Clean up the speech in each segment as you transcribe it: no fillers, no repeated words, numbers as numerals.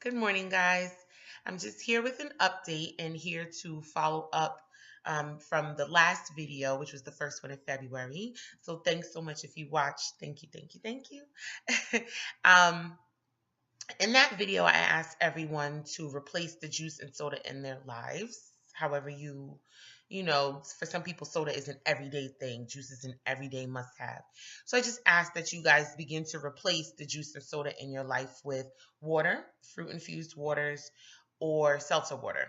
Good morning, guys. I'm just here with an update and here to follow up from the last video, which was the first one in February. So thanks so much if you watched. Thank you, thank you, thank you. um, in that video, I asked everyone to replace the juice and soda in their lives. However, for some people, soda is an everyday thing. Juice is an everyday must have. So I just ask that you guys begin to replace the juice and soda in your life with water, fruit infused waters, or seltzer water.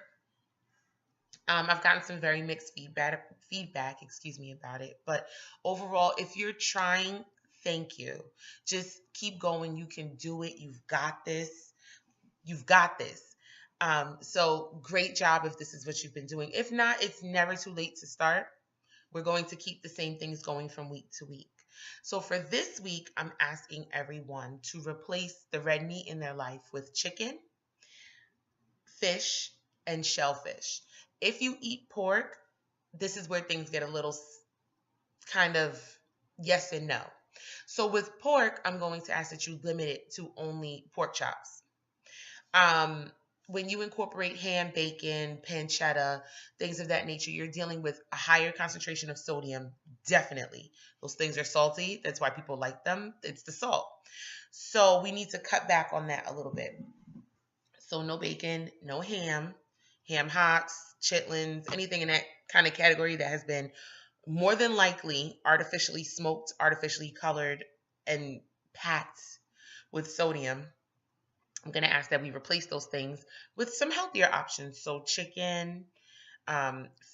I've gotten some very mixed feedback, about it. But overall, if you're trying, thank you. Just keep going. You can do it. You've got this. You've got this. So great job if this is what you've been doing. If not, it's never too late to start. We're going to keep the same things going from week to week. So for this week, I'm asking everyone to replace the red meat in their life with chicken, fish, and shellfish. If you eat pork, this is where things get a little kind of yes and no. So with pork, I'm going to ask that you limit it to only pork chops. When you incorporate ham, bacon, pancetta, things of that nature, you're dealing with a higher concentration of sodium, definitely. Those things are salty. That's why people like them. It's the salt. So we need to cut back on that a little bit. So no bacon, no ham, ham hocks, chitlins, anything in that kind of category that has been more than likely artificially smoked, artificially colored, and packed with sodium. I'm going to ask that we replace those things with some healthier options. So chicken,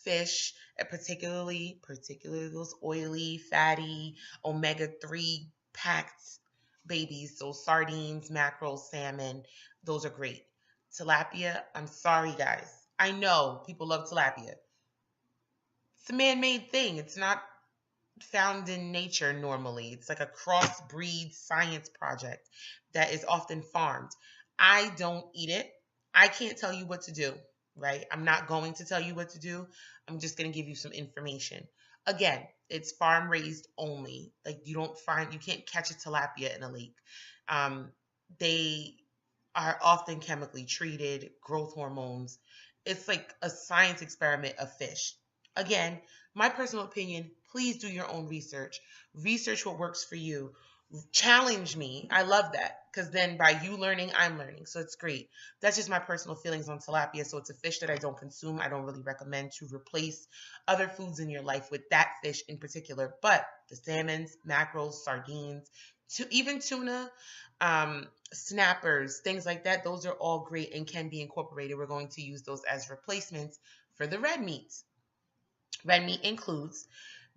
fish, and particularly those oily, fatty, omega-3 packed babies. So sardines, mackerel, salmon, those are great. Tilapia, I'm sorry, guys. I know people love tilapia. It's a man-made thing. It's not found in nature normally. It's like a crossbreed science project that is often farmed. I don't eat it. I can't tell you what to do, right? I'm not going to tell you what to do. I'm just going to give you some information. Again, it's farm raised only. Like you can't catch a tilapia in a lake. They are often chemically treated, growth hormones. It's like a science experiment of fish. Again, my personal opinion, please do your own research. Research what works for you. Challenge me. I love that because then by you learning, I'm learning. So it's great. That's just my personal feelings on tilapia. So it's a fish that I don't consume. I don't really recommend to replace other foods in your life with that fish in particular. But the salmons, mackerels, sardines, even tuna, snappers, things like that, those are all great and can be incorporated. We're going to use those as replacements for the red meats. Red meat includes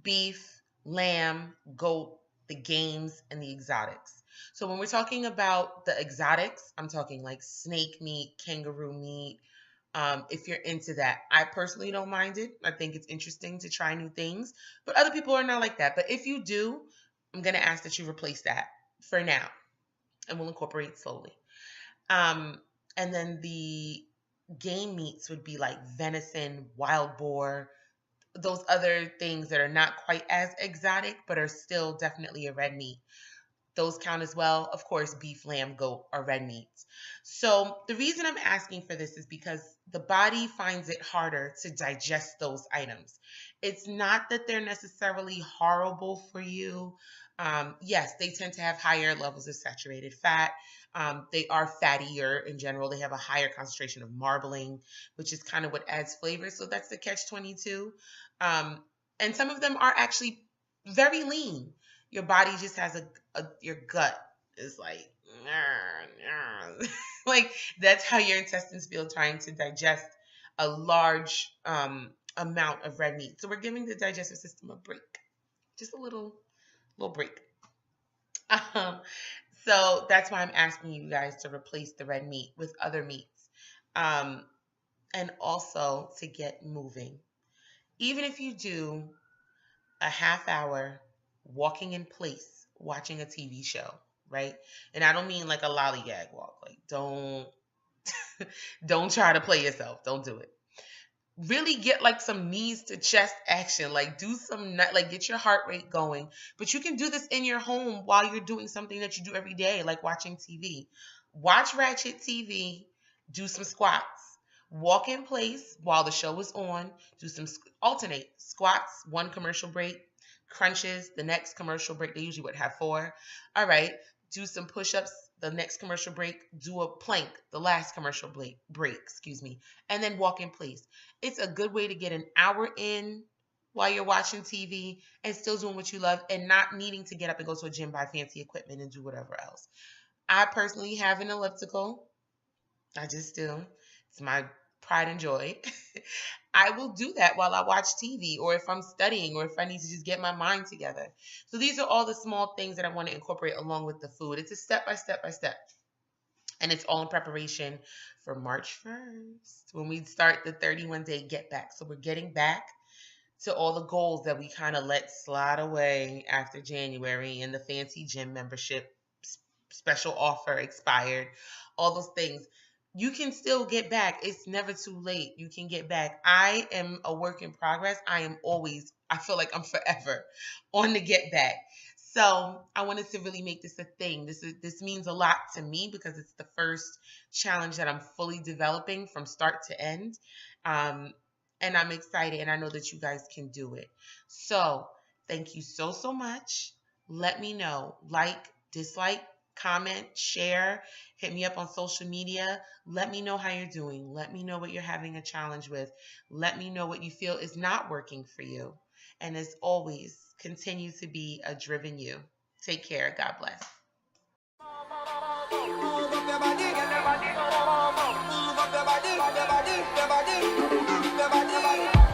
beef, lamb, goat, the games, and the exotics. So when we're talking about the exotics, I'm talking like snake meat, kangaroo meat. If you're into that, I personally don't mind it. I think it's interesting to try new things, but other people are not like that. But if you do, I'm going to ask that you replace that for now, and we'll incorporate slowly. And then the game meats would be like venison, wild boar, those other things that are not quite as exotic, but are still definitely a red meat. Those count as well. Of course, beef, lamb, goat are red meats. So the reason I'm asking for this is because the body finds it harder to digest those items. It's not that they're necessarily horrible for you. Yes, they tend to have higher levels of saturated fat. They are fattier in general. They have a higher concentration of marbling, which is kind of what adds flavor. So that's the catch 22. And some of them are actually very lean. Your body just has your gut is like, like that's how your intestines feel trying to digest a large amount of red meat. So we're giving the digestive system a break, just a little break. Um, so that's why I'm asking you guys to replace the red meat with other meats, um, and also to get moving. Even if you do a half hour walking in place watching a TV show, right? And I don't mean like a lollygag walk. Like don't don't try to play yourself. Don't do it. really get like some knees to chest action, like do some like get your heart rate going. But you can do this in your home while you're doing something that you do every day, like watching TV. Watch Ratchet TV, do some squats, walk in place while the show is on, do some alternate squats, one commercial break, crunches, the next commercial break. They usually would have four. All right, do some push-ups, the next commercial break, do a plank, the last commercial break, excuse me, and then walk in place. It's a good way to get an hour in while you're watching TV and still doing what you love and not needing to get up and go to a gym, buy fancy equipment, and do whatever else. I personally have an elliptical. I just do. It's my pride and joy. I will do that while I watch TV or if I'm studying or if I need to just get my mind together. So these are all the small things that I want to incorporate along with the food. It's a step by step by step. And it's all in preparation for March 1st when we start the 31-day get back. So we're getting back to all the goals that we kind of let slide away after January and the fancy gym membership special offer expired, all those things. You can still get back. It's never too late. You can get back. I am a work in progress. I feel like I'm forever on the get back. So I wanted to really make this a thing. This means a lot to me because it's the first challenge that I'm fully developing from start to end. And I'm excited and I know that you guys can do it. So thank you so much. Let me know. Like, dislike, comment, share, hit me up on social media. Let me know how you're doing. Let me know what you're having a challenge with. Let me know what you feel is not working for you. And as always, continue to be a driven you. Take care. God bless. Move up your body, get your body, move up your body, your body, your body, your body.